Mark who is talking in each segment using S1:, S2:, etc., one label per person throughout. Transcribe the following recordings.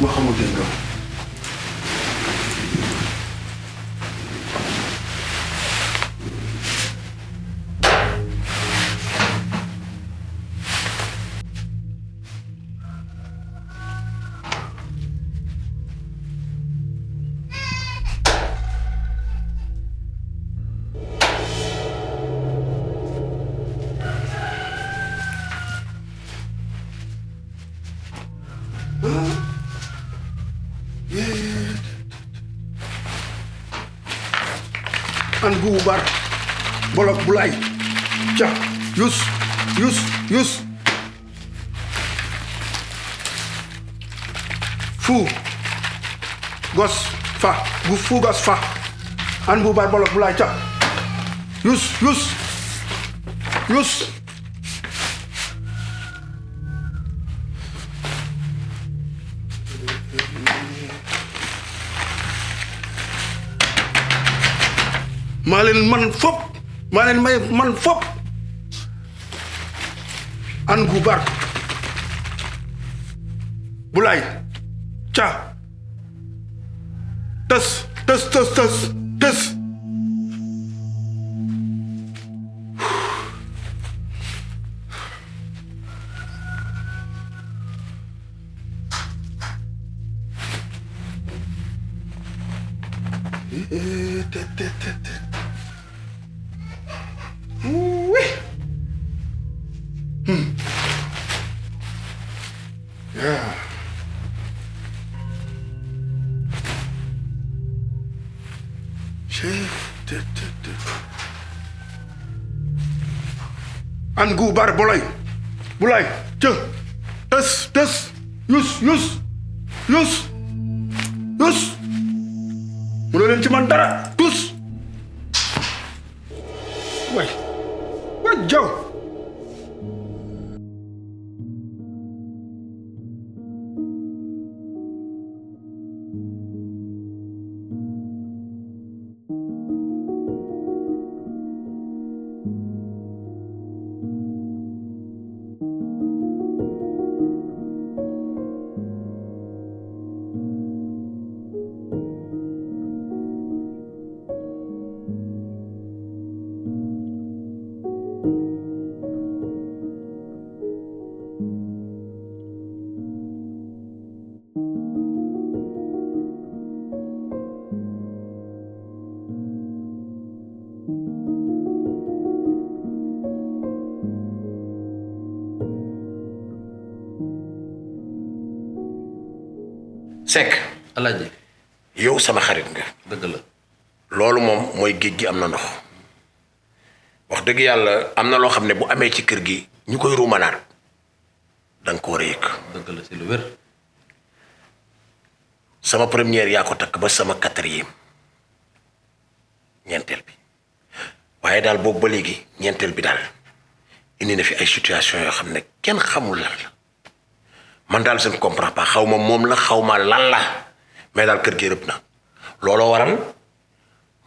S1: waxuma dégg nga. An buubar bolok bulay ca yus fu gos fa gu fu gos fa an buubar bolok bulay ca yus maa leen man fop maa leen may man fop an gu bar bulay ca tës Yeah. An gu bar bulay ca tës yus mënoo leen ci man dara tus way jaw
S2: Seck
S3: Alaaji
S2: yow sama xarit nga
S3: dëgg la
S2: loolu moom mooy géej gi am na ndox wax dëgg yàlla am na loo xam ne bu amee ci kër gi ñu koy ruumanaat da nga ko war a yëg
S3: dëgg la si lu wér
S2: sama première yaa ko takk ba sama quatrième ñeenteel bi waaye daal boobu ba léegi ñeenteel bi daal indi na fi ay situation yoo xam ne kenn xamul lan la man daal je ne comprends pas xaw ma moom la xaw ma lan la mais daal kër gi rëbb na looloo waral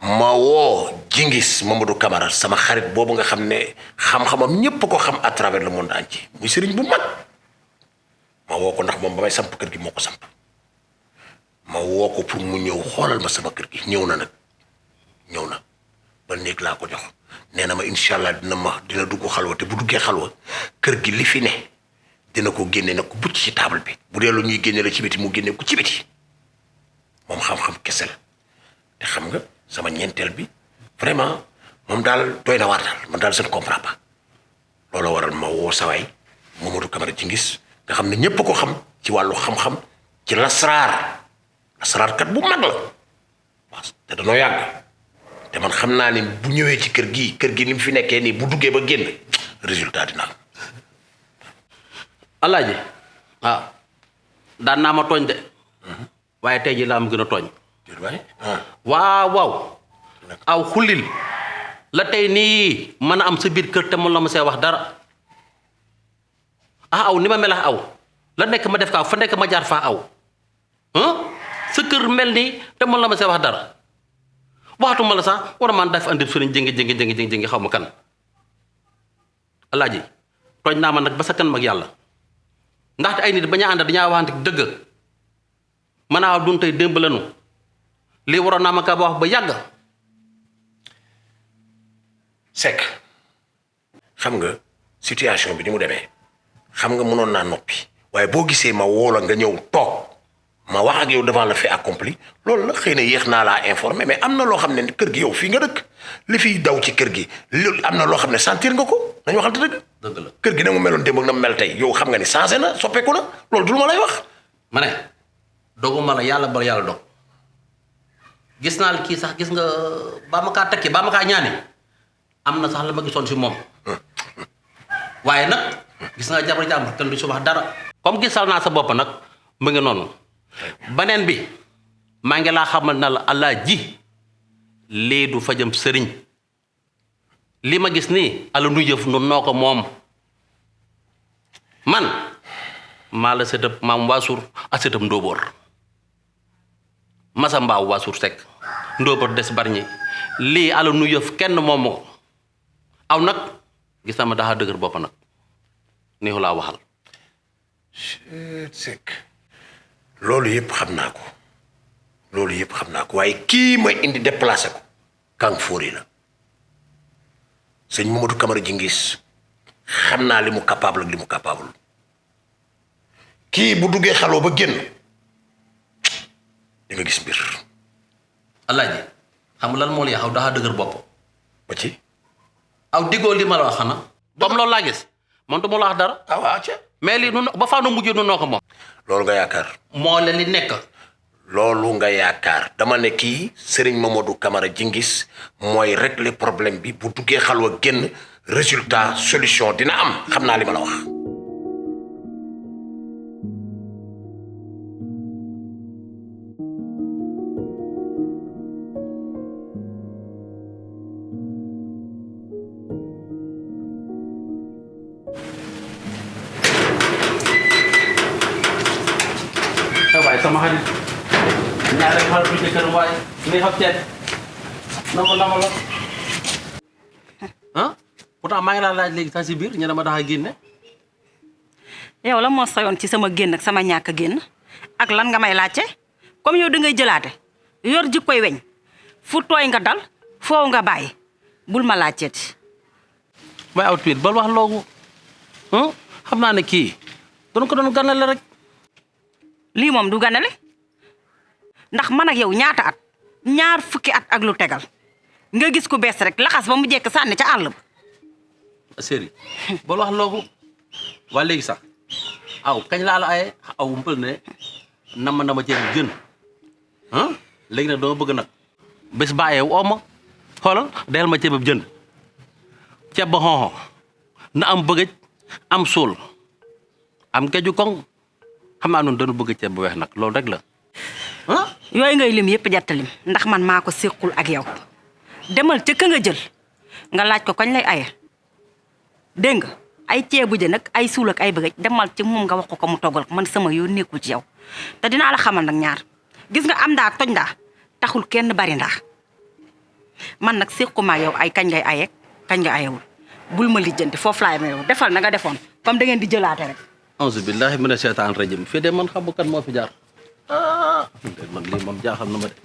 S2: ma woo Jingis Mamadou Camara sama xarit boobu nga xam ne xam-xamam ñépp ko xam à travers le monde entier muy sëriñ bu mag ma woo ko ndax moom ba may samp kër gi moo ko samp ma woo ko pour mu ñëw xoolal ma sama kër gi ñëw na ba néeg laa ko jox nee na ma incha allah dina dugg xalwa te bu duggee xalwa kër gi li fi ne dina ko génne nag ko bucc ci table bi bu dee lu ñuy génne la ci biti mu génne ko ci biti moom xam-xam kese la te xam nga sama ñeenteel bi vraiment moom daal doy na waar daal man daal je ne comprends pas looloo waral ma woo sawaay Mamadou Camara Jingis nga xam ne ñépp ko xam ci wàllu xam-xam ci lasraar kat bu mag la waaw te danoo yàgg te man xam naa ni bu ñëwee ci kër gi ni mu fi nekkee nii bu duggee ba génn résultat dina am.
S3: Alaaji daan naa ma tooñ de waaye tey ji laa ma gën a tooñ waaw aw xulil la tey nii mën a am sa biir kër te mun la ma see wax dara aw ni ma melax aw la nekk ma def ko aw fa nekk ma jaar faa aw sa kër mel nii te mun la ma see wax dara waxatuma la sax war a maan daf andi suriñ jëngi xaw ma kan Alaaji tooñ naa ma nag ba sa kan mag yàlla ndaxte ay nit bañaa ànd dañaa waxante dëgg manaa dun tey démb lanu lii waroon naa ma ka wax ba yàgg.
S2: Seck xam nga situation bi ni mu demee xam nga mënoon naa noppi waaye boo gisee ma woo la nga ñëw toog ma wax ak yow devant le fait accompli loolu la xëy na yéex naa laa informé mais am na loo xam ne kër gi yow fii nga dëkk li fiy daw ci kër gi loolu am na loo xam ne sentir nga ko nañu waxante dëgg.
S3: dëgg la
S2: kër gi na mu meloon démb ak na mu mel tey yow xam nga ni changé na soppeeku na loolu du lu ma lay wax.
S3: ma ne doguma la yàlla bala yàlla dog gis naa kii sax gis nga ba ma kaa tekki ba ma kaa ñaani am na sax la ma gisoon si moom waaye nag gis nga jabar jàmbur kenn du si wax dara. comme gisal naa sa bopp nag mu ngi noonu beneen bi maa ngi laa xamal na la allah ji lii du fajam sëriñ li ma gis nii ala nu jëf nu noo ko moom man maa la sëtëb maam waasuur a sëtëb ndóobóor masa mbaaw waasuur sekk ndóobóor des barñi lii ala nu yëf kenn moom ko aw nag gis naa ma daxa dëgër bopp nag neexu laa waxal.
S2: Seck loolu yëpp xam naa ko waaye kii ma indi déplacé ko Kang Fori la sëñ Mamadou Camara Jingis xam naa li mu capable ak li mu capable kii bu duggee xaloo ba génn di nga gis mbir.
S3: alaaji xam nga lan moo la aw daxa dëgër bopp
S2: ba ci
S3: aw diggoo li ma la wax xanaa comme loolu laa gis man du ma la wax dara
S2: waaw ca
S3: mais lii nu ba faa nu mujjee nu noo ko moom
S2: loolu nga yaakaar.
S3: moo leen li nekk
S2: loolu nga yaakaar dama ne kii Serigne Mamadou Camara Jingis mooy régler problème bi bu duggee xalwa génn résultat solution dina am xam naa li ma la wax.
S3: waaye sama xarit ñaare xarit bu jëkkër waaye ni xam ceeb nama la ah pourtant maa ngi laa laaj léegi sax si biir ñu ne ma daxa génne
S4: yow la moo sayoon ci sama génn ak sama ñàkk génn ak lan nga may laajte comme yow da ngay jëlaate yor jikkoy weñ fu tooy nga dal foofu nga bàyyi bul ma laajteeti.
S3: waaye aw tamit bal wax loogu xam naa ne kii doon ko doon ganale rek.
S4: lii moom du ganale ndax man ak yow ñaata at ñaar fukki at ak lu tegal nga gis ku bees rek laxas ba mu jekk sànni ca àll ba.
S3: séri bal wax loogu waa léegi sax aw kañ laa la aye aw mpël ne nama ceeb gën léegi nag dama bëgg nag bés ba aye woo ma xoolal deel ma ceeb jën ceeb ba xonxo na am bëggëj am suul am keju koŋ xam naa noonu dañu bëgg ceeb bu weex nag loolu rek la
S4: yooyu ngay lim yëpp jattalim ndax man maa ko séqul ak yow demal ca ka nga jël nga laaj ko kañ lay aye dégg nga ay ceebu jën ak ay suul ak ay bëggëj demal ci moom nga wax ko mu toggal ko man sama yoon nekkul ci yow te dinaa la xamal nag ñaar gis nga am ndaa toj ndaa taxul kenn bari ndaa man nag séquma ak yow ay kañ ngay ayeeg kañ nga ayewul bul ma lijjanti foofu laay ma yow defal na nga defoon comme da ngeen di jëlaate rek.
S3: auzu billahi mina shaytaan rajim fii de man xam kan moo fi jaar man lii moom jaaxal na ma de.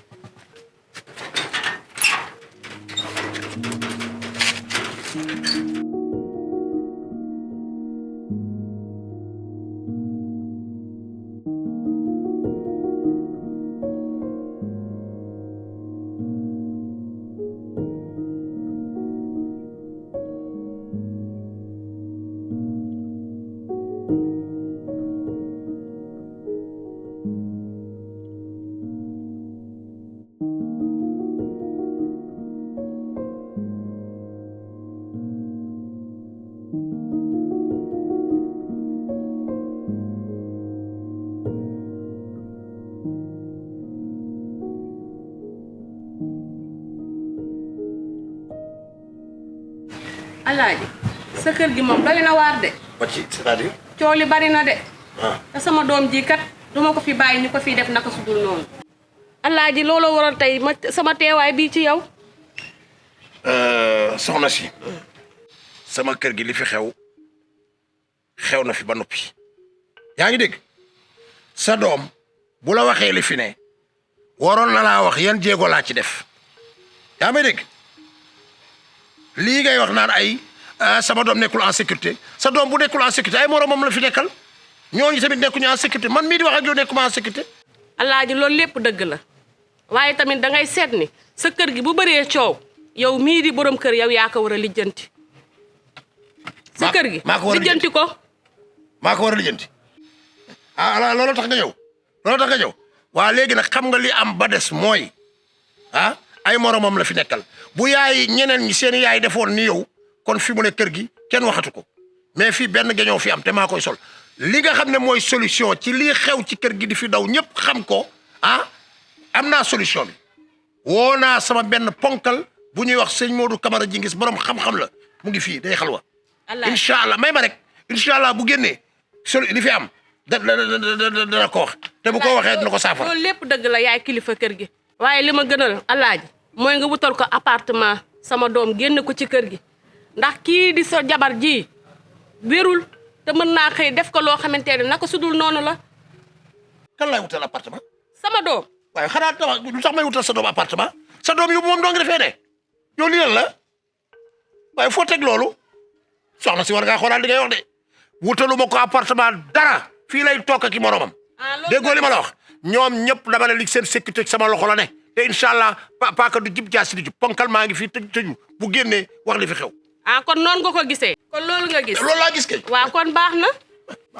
S5: Alaaji sa kër gi moom doy na waar de.
S2: wàcc c'est-à-dire.
S5: coow li bari na de.
S2: ah
S5: te sama doom ji kat duma ko fi bàyyi ñu ko fi def naka su dul noonu. Alaaji looloo waral tey ma sama teewaay bii ci yow.
S2: soxna si sama kër gi li fi xew na fi ba noppi yaa ngi dégg sa doom bu la waxee li fi ne waroon na laa wax yan jéego laa ci def yaa may dégg lii ngay wax naan ay sama doom nekkul en sécurité sa doom bu nekkul en sécurité ay moromam la fi nekkal ñooñu tamit nekkuñu en sécurité man mii di wax ak yow nekkuma en sécurité.
S5: alaaji loolu lépp dëgg la waaye tamit da ngay seet ni sa kër gi bu bëree coow yow mii di borom kër yow yaa ko war a lijjanti. sa kër gi lijjanti ko.
S2: maa ko war a lijjanti ah loolu tax nga ñëw loolu tax nga ñëw waa léegi nag xam nga li am ba des mooy ay moromam la fi nekkal bu yaay ñeneen ñi seen yaay defoon ni yow kon fi mu ne kër gi kenn waxatu ko mais fii benn gañoo fi am te maa koy sol li nga xam ne mooy solution ci lii xew ci kër gi di fi daw ñëpp xam ko am naa solution bi woo naa sama benn ponkal bu ñuy wax sëñ Modou Camara Jingis borom xam-xam la mu ngi fii day xalwa incha allah may ma rek incha allah bu génnee li fi am dana ko wax te bu ko waxee dina ko saafara.
S5: loolu lépp dëgg la yaay kilifa kër gi. waaye li ma gënal alaaji mooy nga wutal ko appartement sama doom génn ko ci kër gi ndax kii di sa jabar ji wérul te mën naa xëy def ko loo xamante ne naka sudul noonu la.
S2: kan laay wutal appartement.
S5: sama doom.
S2: waaye xanaa lu tax may wutal sa doom appartement sa doom yu moom doo ngi defee ne yow lii lan la waaye foo teg loolu soxna si war ngaa xoolaat li ngay wax de wutalu ma ko appartement dara fii lay toog ak i moromam. déggoo li ma la wax ñoom ñëpp dama ne li seen sécurité sama loxo la ne te incha allah paaka du jib jaasi du jub ponkal maa ngi fii tëju bu génnee wax li fi xew.
S5: kon noonu nga ko gisee. kon loolu nga gis.
S2: loolu laa gis kay.
S5: waaw kon baax na.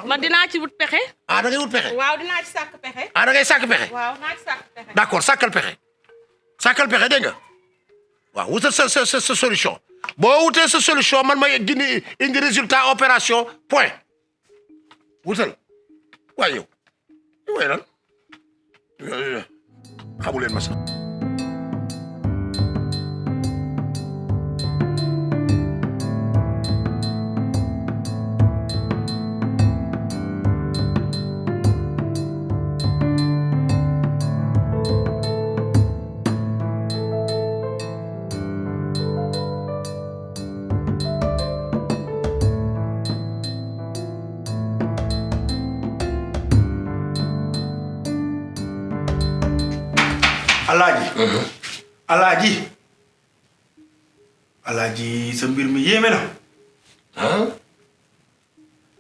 S5: ma dinaa ci wut pexe.
S2: da ngay wut pexe.
S5: waaw dinaa ci sàkk pexe.
S2: da ngay sàkk pexe.
S5: waaw naa ci sàkk pexe.
S2: d'accord sàkkal pexe. sàkkal pexe dégg nga waaw wutal sa solution boo wutee sa solution man may indi résultat opération point wutal waaye yow waaye lan xamu leen ma sax.
S1: alaaji sa mbir mi yéeme na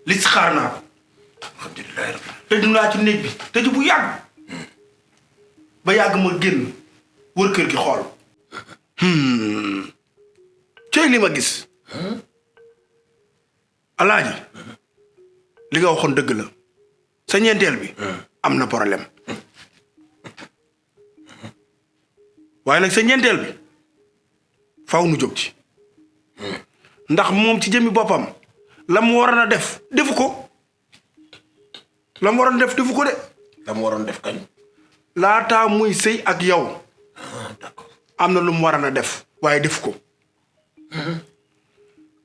S1: li si xaar naa ko
S2: alhamdulilah rabbi
S1: tëju naa ci néeg bi tëju bu yàgg ba yàgg ma génn wër kër gi xool cey li ma gis alaaji li nga waxoon dëgg la sa ñeenteel bi am na problème waaye nag sa ñeenteel bi faaw nu jóg ci ndax moom ci jëmmi boppam la mu waroon a def defu ko la mu waroon def defu ko de.
S2: la mu waroon def kañ.
S1: laataa muy sëy ak yow.
S2: d'accord
S1: am na lu mu waroon a def waaye defu ko.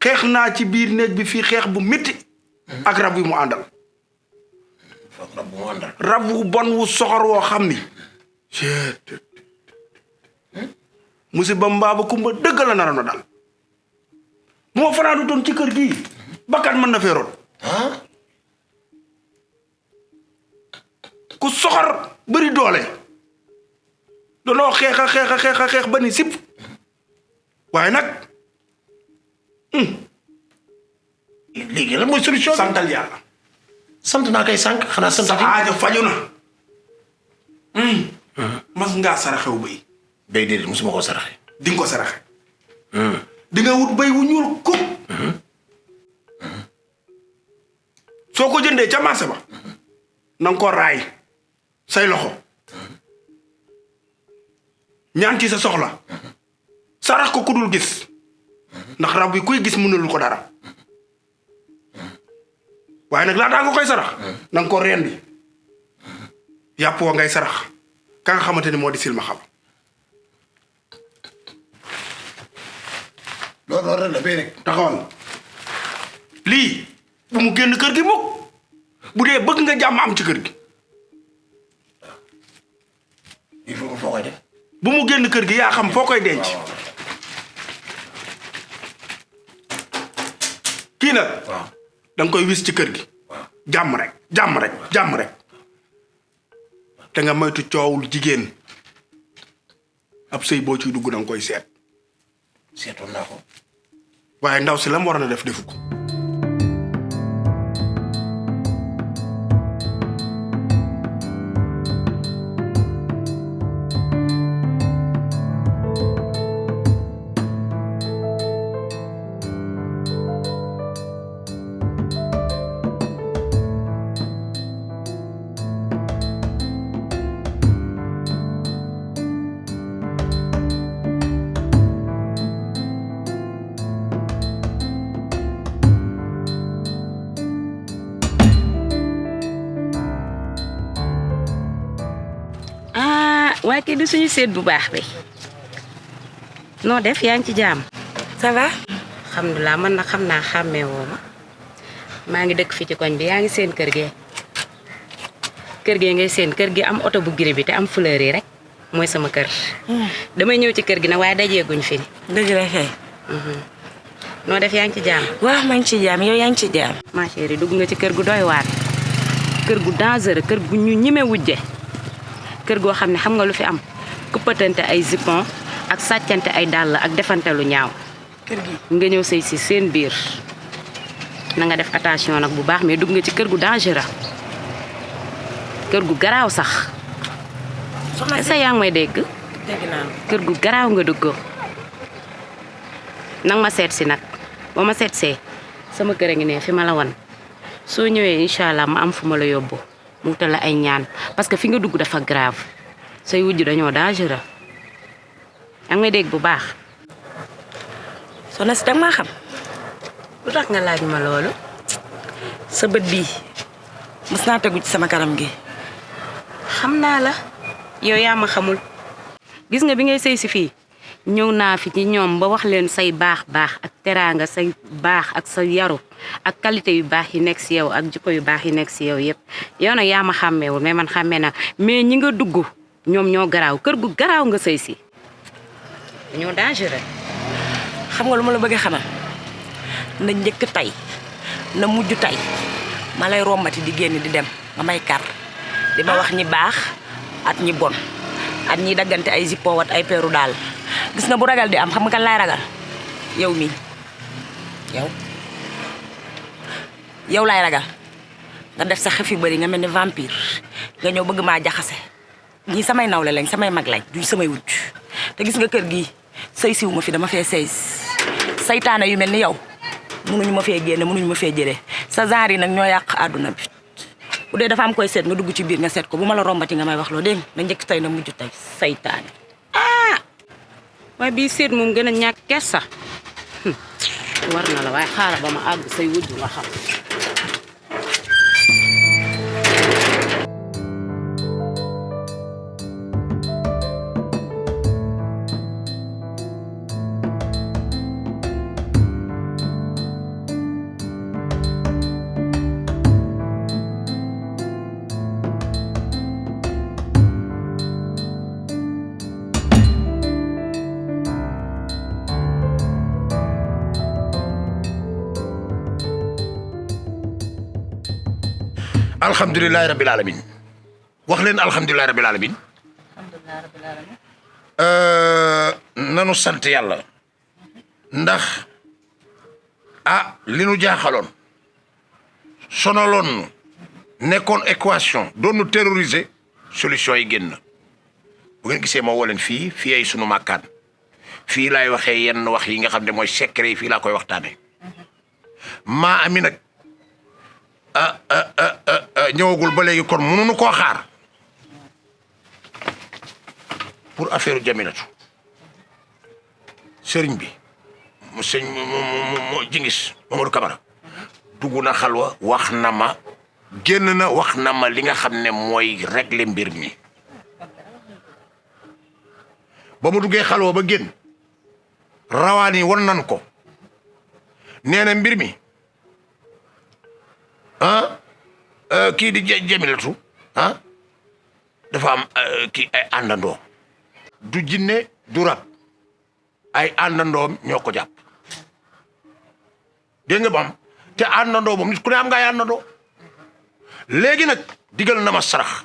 S1: xeex naa ci biir néeg bi fii xeex bu métti. ak rab yu mu àndal.
S2: rab bu mu àndal.
S1: rab wu bon wu soxor woo xam ni. musiba mbaaba kumba dëgg la naroon na dal bu ma fanaanu toon ci kër gii bakkan mën na fee root ku soxor bëri doole danoo xeex a xeex ba ni sipp waaye nag
S2: léegi lan mooy solution.
S1: santal yàlla.
S2: sant naa kay sànq xanaa sant.
S1: sa aajo faju na. mas ngaa saraxew bëy.
S2: béy déedéet musuma koo saraxe.
S1: di nga ko saraxe. di nga wut béy wu ñuul kuk. soo ko jëndee ca marché ba. na nga ko raay say loxo. ñaan ci sa soxla. sarax ko ku dul gis. ndax rab bi kuy gis mënul ko dara. waaye nag laataa nga koy sarax. na nga ko rendi. yàpp wa ngay sarax. ka nga xamante ni moo di silma xam.
S2: loolu rek la béy rek.
S1: taxawal lii bu mu génn kër gi mukk bu dee bëgg nga jàmm am ci kër gi.
S2: il faut que foo koy def.
S1: bu mu génn kër gi yaa xam foo koy denc. kii nag.
S2: waaw
S1: da nga koy wis ci kër gi. jàmm rek jàmm rek jàmm rek. te nga moytu coowul jigéen ab sëy boo ciy dugg danga koy seet
S2: seetoon naa ko.
S1: waaye ndaw si la mu war a def defu ko.
S6: waaye kii di suñu seet bu baax bi noo def yaa ngi ci jàmm.
S4: ça va.
S6: alhamdulilah man nag xam naa xàmmee woo ma maa ngi dëkk fii ci koñ bi yaa ngi seen kër gee ngay seen kër gi am oto bu gris bi te am fleur yi rek mooy sama kër. damay ñëw ci kër gi nag waaye dajeeguñ fi.
S4: dëgg la kay.
S6: noo def yaa ngi ci jàmm.
S4: waaw maa ngi ci jàmm yow yaa ngi ci jàmm.
S6: ma chérie dugg nga ci kër gu doy waar kër gu dangereux kër gu ñu ñime wujje kër goo xam ne xam nga lu fi am kuppatante ay zipon ak sàccante ay dàll ak defante lu ñaaw.
S4: kër gi
S6: nga ñëw sëy si seen biir na nga def attention nag bu baax mais dugg nga ci kër gu dangereux kër gu garaaw sax.
S4: soxna si
S6: sa yaa ngi may dégg.
S4: dégg naa
S6: kër gu garaaw nga dugg nang ma seet si nag boo ma seet see sama kër a ngi ne fi ma la wan soo ñëwee incha allah ma am fu ma la yóbbu mu wutal la ay ñaan parce que fi nga dugg dafa grave say wujj dañoo dangereux yaa ngi may dégg bu baax.
S4: soxna si danga maa xam.
S6: lu tax nga laaj ma loolu.
S4: sa bët bii mës naa tegu ci sama kanam gi.
S6: xam naa la yow yaa ma xamul gis nga bi ngay sëy si fii ñëw naa fi ci ñoom ba wax leen say baax ak teraanga say baax ak sa yaru ak qualité yu baax yi nekk si yow ak jikko yu baax yi nekk si yow yëpp yow nag yaa ma xàmmeewul mais man xàmmee na mais ñi nga dugg ñoom ñoo garaaw kër gu garaaw nga sëy si ñoo dangereux.
S4: xam nga lu ma la bëgg a xamal na njëkk tey na mujj tey ma lay rombati di génn di dem nga may kar di ma wax ñi baax at ñi bon at ñi daggante ay zippo wat ay peeru daal gis nga bu ragal di am xam nga kan laay ragal yow mii yow laay ragal nga def sa xef yu bëri nga mel ni vampire nga ñëw bëgg maa jaxase ñii samay nawle lañ samay mag lañ duñ samay wujj te gis nga kër gi sëy siw ma fi dama fee sëy saytaane yu mel ni yow mënuñu ma fee génne mënuñu ma fee jëlee sa genre yi nag ñoo yàq àdduna bi bu dee dafa am koy seet nga dugg ci biir nga seet ko bu ma la rombati nga may wax loo dégg nga na njëkk tey na mujj tey saytaane.
S6: waaye bii seet moom gën a ñàkk kersa war na la waaye xaaral ba ma àgg say wujj nga xam.
S2: alhamdulilahi rabbil alamin wax leen alhamdulilahi rabbil alamin nanu sant yàlla ndax li nu jaaxaloon sonaloon nu nekkoon équation doon nu terroriser solution yi génn bu ngeen gisee ma woo leen fii ay sunu màkkaan fii laay waxee yenn wax yi nga xam ne mooy secret yi fii laa koy waxtaane maa ami nag ñëwagul ba léegi kon mënuñu koo xaar pour affaire Jamilatu sëriñ bi mu sëñ mu jingis Mamadou Camara dugg na xalwa wax na ma génn na wax na ma li nga xam ne mooy régler mbir mi ba mu duggee xalwa ba génn rawaan yi won nan ko nee na mbir mi kii di Jamilatu dafa am kii ay àndandoo du jinne du rab ay àndandoom ñoo ko jàpp dégg nga bam te àndandoo moom nit ku ne am nga ay àndandoo léegi nag digal na ma sarax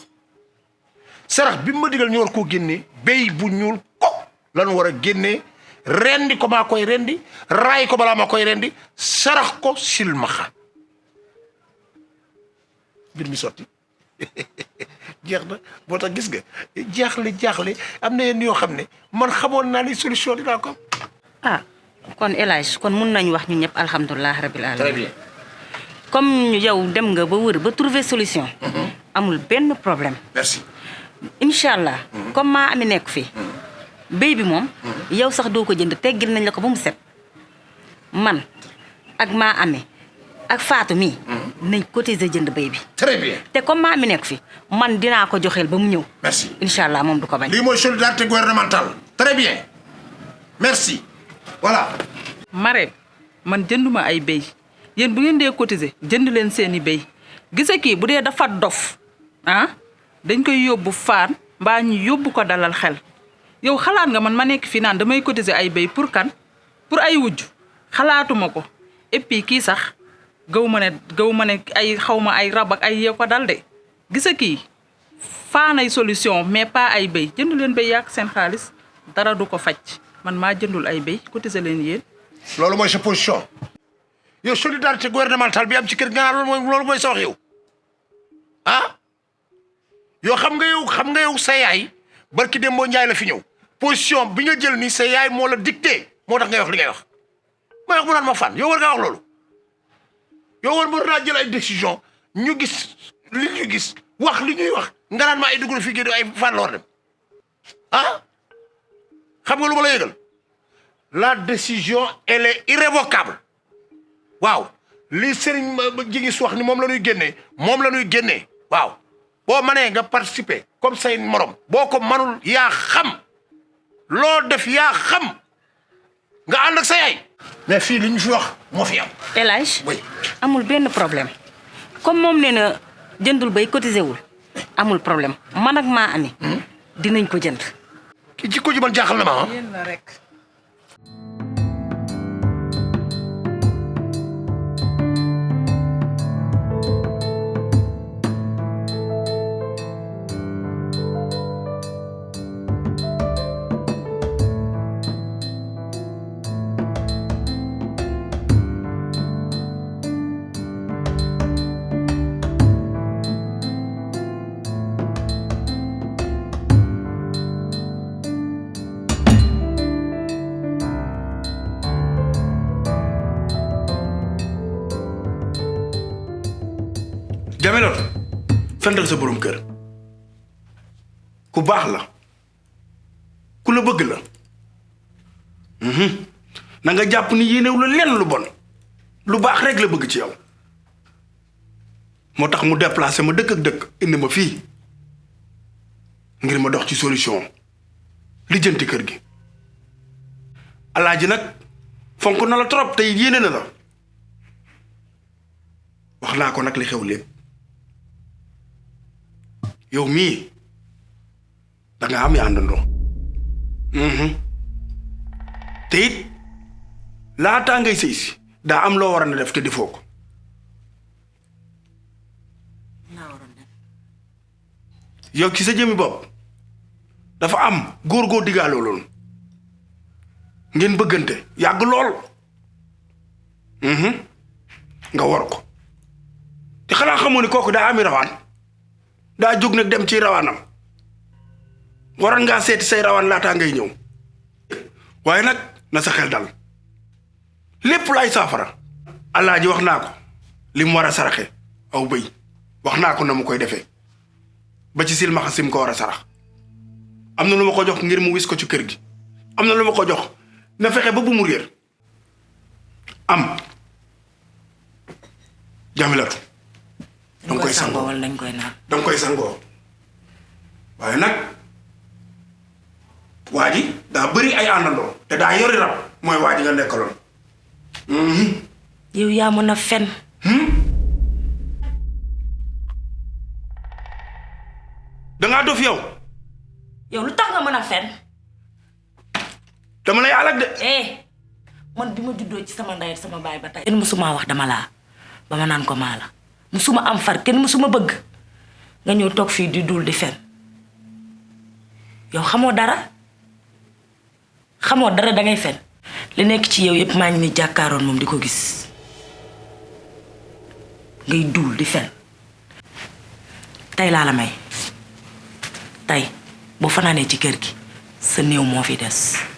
S2: sarax bi ma digal ñu war koo génnee béy bu ñuul ko lan war a génnee rendi ko maa koy rendi raay ko balaa ma koy rendi sarax ko silmaxa mbir mi sotti jeex na boo tax gis nga jaaxle am na yenn yoo xam ne man xamoon naa ni solution dinaa ko am.
S4: ah kon El Hadj kon mun nañu wax ñu ñëpp alhamdulilah rabil alamin.
S2: très bien.
S4: comme yow dem nga ba wër ba trouver solution. amul benn problème.
S2: merci.
S4: incha allah. comme maa ami nekk fii. béy bi moom. yow sax doo ko jënd teggil nañ la ko ba mu set. man ak maa ami ak Fatou mii. nañ cotiser jënd béy bi.
S2: très bien.
S4: te comme maa mi nekk fi man dinaa ko joxeel ba mu ñëw.
S2: merci.
S4: incha allah moom du ko bañ.
S2: lii mooy solidarité gouvernementale. très bien. merci. voilà.
S7: Marème man jënduma ay béy yéen bu ngeen dee cotiser jënd leen seeni béy gise kii bu dee dafa dof dañ koy yóbbu faan mbaa ñu yóbbu ko dalal xel yow xalaat nga man ma nekk fii naan damay cotiser ay béy pour kan pour ay wujj xalaatuma ko et puis kii sax gaw ma ne ay xawma ay rab ak ay yee ko dal de gise kii faanay solution mais pas ay béy jënd leen béy yàq seen xaalis dara du ko faj man maa jëndul ay béy cotiser leen yéen.
S2: loolu mooy sa position yow solidarité gouvernementale bi am ci kër ga loolu mooy sa wax yow yow xam nga yow sa yaay barki dem boo njaay la fi ñëw position bi nga jël ni sa yaay moo la dicté moo tax ngay wax li ngay wax may wax mu naan ma fan yow war ngaa wax loolu yow war naa jël ay décision ñu gis li ñu gis wax li ñuy wax nga naan ma ay dugg na fii géej ay fan la war dem xam nga lu ma la yëgal la décision elle est irrévocable waaw li Serigne Jigis wax ni moom la ñuy génnee waaw boo mënee nga participer comme say morom boo ko manul yaa xam loo def yaa xam nga ànd ak sa yaay mais fii li ñu fi wax moo fi am.
S4: El Hadj
S2: oui.
S4: amul benn problème comme moom nee na jëndul bay cotiser wul amul problème man ak maa ami dinañ ko jënd.
S2: ki jikko ji man jaaxal na ma
S7: yéen la rek.
S1: Jamilatu santal sa borom kër ku baax la ku la bëgg la na nga jàpp ni yéenew la lenn lu bon lu baax rek la bëgg ci yow moo tax mu déplacé ma dëkk ak dëkk indi ma fii ngir ma dox ci solution lijjanti kër gi alaaji nag fonk na la trop te yéene na la wax naa ko nag li xew lépp yow mii da nga am àndandoo te it laataa ngay sëy si daa am loo war a def te defoo ko yow ci sa jëmi bopp dafa am góor goo digaaloo loolu ngeen bëggante yàgg lool nga war ko te xanaa xamoo ni kooku daa ami rawaan daa jóg nag dem ci rawaanam waroon ngaa seeti say rawaan laataa ngay ñëw waaye nag na sa xel dal lépp laay saafara alaaji wax naa ko li mu war a saraxe aw bëy wax naa ko na mu koy defee ba ci silmaxa sim ko war a sarax am na lu ma ko jox ngir mu wis ko ci kër gi am na lu ma ko jox na fexe ba bu mu réer am Jamilatu danga koy sangoo
S4: wala dañ koy naan.
S1: danga koy sangoo waaye nag waa ji daa bëri ay àndandoo te daa yori rab mooy waa ji nga nekkaloon.
S4: yow yaa mën a fen.
S1: dangaa dof yow.
S4: yow lu tax nga mën a fen.
S1: dama lay alak de.
S4: man bi ma juddoo ci sama ndey sama baay ba tey. kenn musuma wax dama laa ba ma naan ko maa la musuma am far kenn musuma bëgg nga ñëw toog fii di dul di fen
S8: yow xamoo dara dangay fen li nekk ci yow yépp maa ngi ni jàkkaaroon moom di ko gis ngay duul di fen tey laa la may tey boo fanaanee ci kër gi sa néew moo fi des